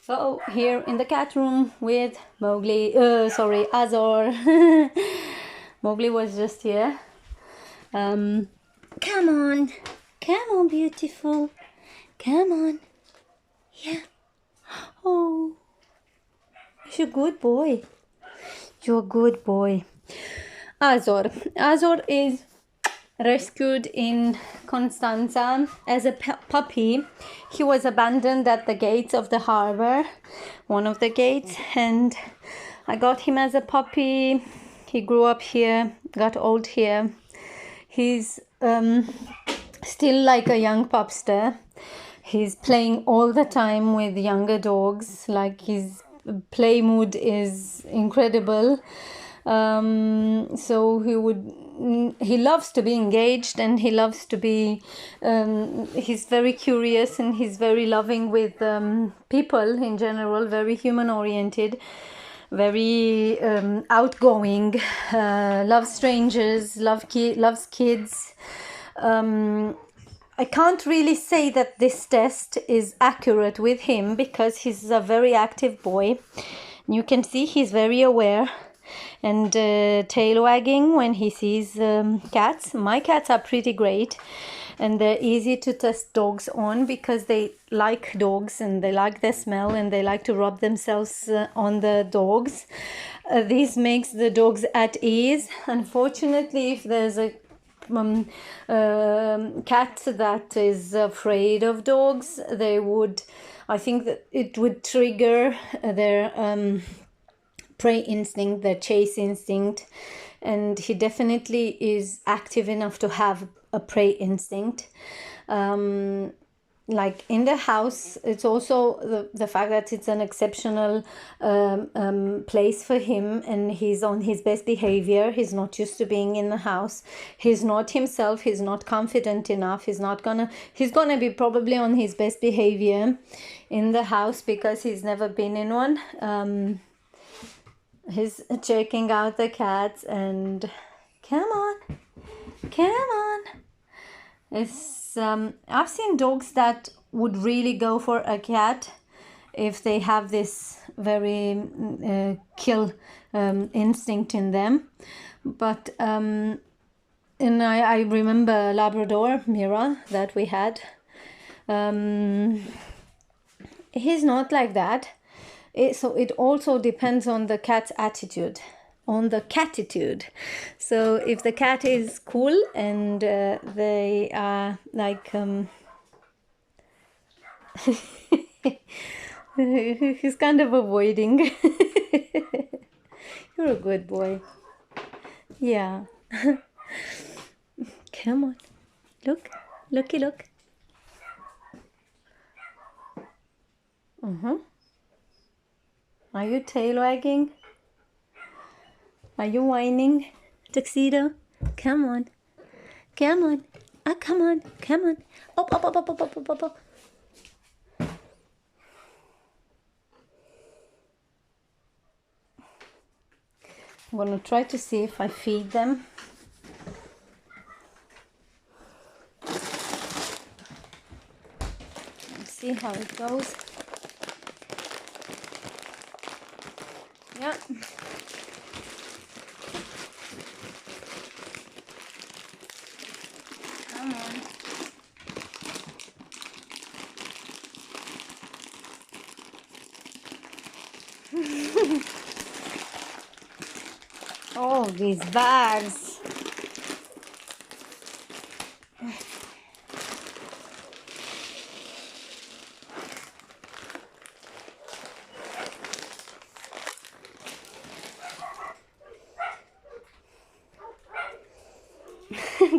So here in the cat room with Mowgli, Azor. Mowgli was just here. Come on, beautiful, come on, yeah. Oh, you're a good boy. You're a good boy. Azor is rescued in Constanza as a puppy. He was abandoned at the gates of the harbor, one of the gates, and I got him as a puppy. He grew up here, got old here. He's still like a young pupster. He's playing all the time with younger dogs. Like, his play mood is incredible. So he loves to be engaged, and he loves to be he's very curious, and he's very loving with people in general, very human oriented, very outgoing, loves strangers, loves kids. I can't really say that this test is accurate with him because he's a very active boy. You can see he's very aware and tail wagging when he sees cats. My cats are pretty great, and they're easy to test dogs on because they like dogs and they like their smell and they like to rub themselves on the dogs. This makes the dogs at ease. Unfortunately, if there's a cat that is afraid of dogs, I think that it would trigger their prey instinct, their chase instinct, and he definitely is active enough to have a prey instinct. Like in the house, it's also the fact that it's an exceptional place for him, and he's on his best behavior. He's not used to being in the house. He's not himself. He's not confident enough. He's gonna be probably on his best behavior in the house because he's never been in one. He's checking out the cats, and come on. It's I've seen dogs that would really go for a cat if they have this very kill instinct in them. But and I remember Labrador Mira that we had. He's not like that. So it also depends on the cat's attitude, on the catitude. So if the cat is cool and they are like he's kind of avoiding. You're a good boy. Yeah. Come on. Look. Are you tail wagging? Are you whining, Tuxedo? Come on. Come on. Come on. Up. I'm going to try to see if I feed them. Let's see how it goes. Yeah. Come on. Oh, these bags.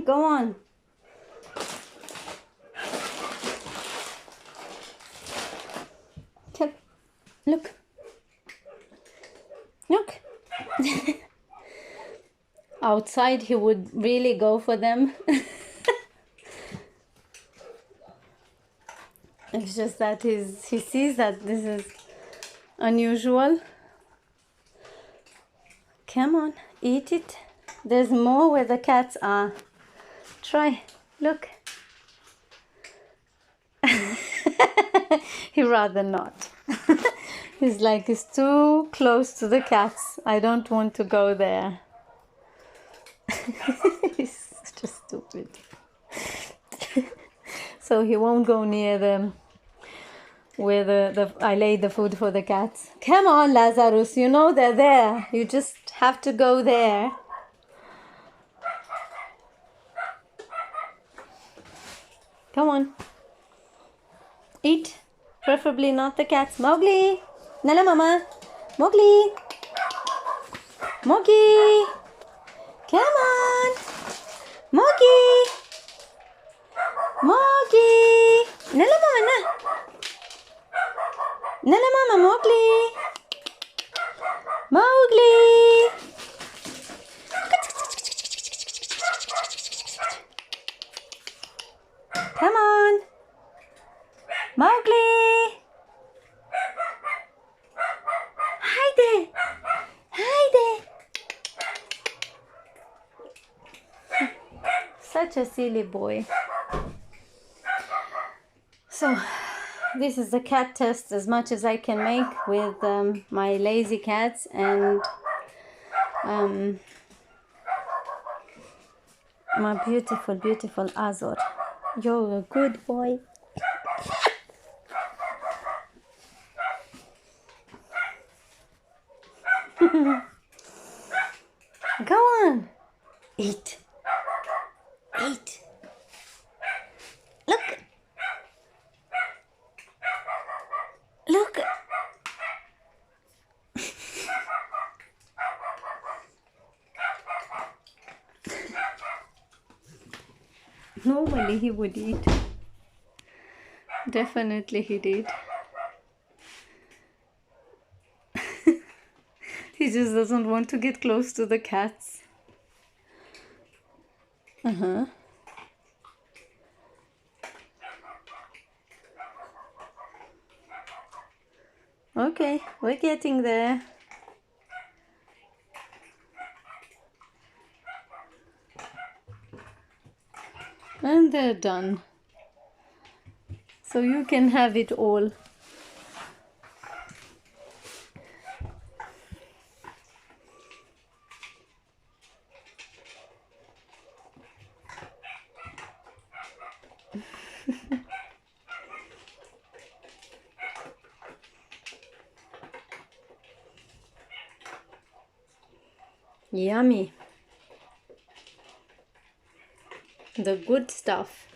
Go on. Look. Outside he would really go for them. It's just that he sees that this is unusual. Come on, eat it. There's more where the cats are. Try, look. He'd rather not. He's like, he's too close to the cats. I don't want to go there. He's just stupid. So he won't go near them where I laid the food for the cats. Come on, Lazarus, you know they're there. You just have to go there. Come on. Eat. Preferably not the cats. Mowgli! Nala mama! Mowgli! Mowgli! Come on! Mowgli! Mowgli! Nala mama na! Nala mama, Mowgli! Mowgli! Come on! Mowgli! Hi there! Hi there! Such a silly boy. So, this is the cat test as much as I can make with my lazy cats and my beautiful, beautiful Azor. You're a good boy. Go on. Eat. Eat. Look. Look. Normally he would eat. Definitely he did. He just doesn't want to get close to the cats. Okay, we're getting there. And they're done. So you can have it all. Yummy. The good stuff.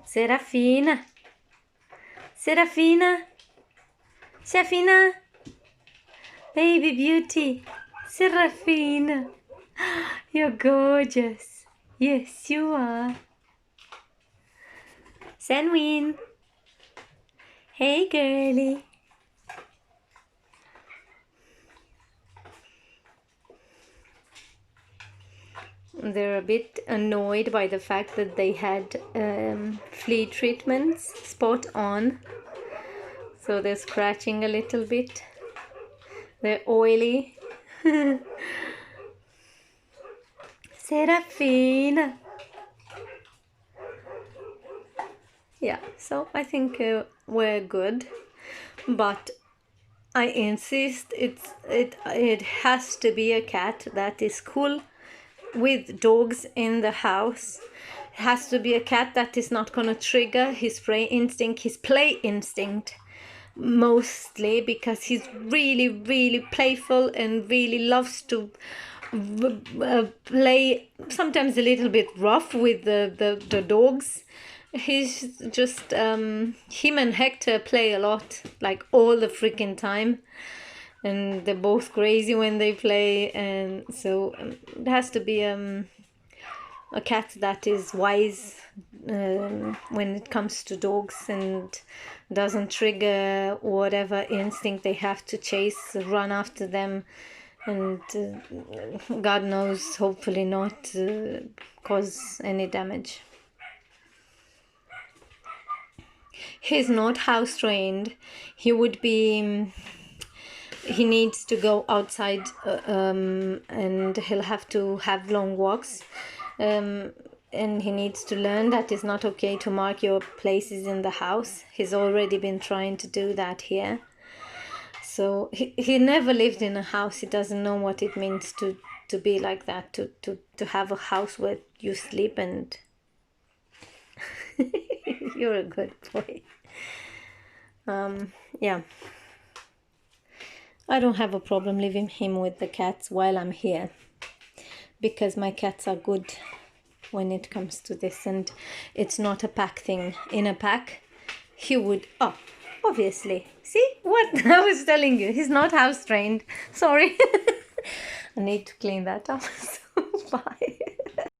Serafina. Serafina. Serafina. Baby beauty. Serafina. You're gorgeous. Yes, you are. Sanwin. Hey, girly. They're a bit annoyed by the fact that they had flea treatments spot on. So they're scratching a little bit. They're oily. Serafina. Yeah, so I think we're good. But I insist it has to be a cat that is cool with dogs in the house. It has to be a cat that is not going to trigger his play instinct mostly, because he's really, really playful and really loves to play, sometimes a little bit rough with the dogs. He's just him and Hector play a lot, like all the freaking time, and they're both crazy when they play. And so it has to be a cat that is wise when it comes to dogs and doesn't trigger whatever instinct they have to chase, run after them, and God knows, hopefully not cause any damage. He's not house trained. He would be, he needs to go outside and he'll have to have long walks. and he needs to learn that it's not okay to mark your places in the house. He's already been trying to do that here. So he never lived in a house. He doesn't know what it means to be like that, to have a house where you sleep and you're a good boy. Yeah. I don't have a problem leaving him with the cats while I'm here, because my cats are good when it comes to this, and it's not a pack thing. In a pack, he would, oh, obviously, see what I was telling you, he's not house trained. Sorry. I need to clean that up. So bye.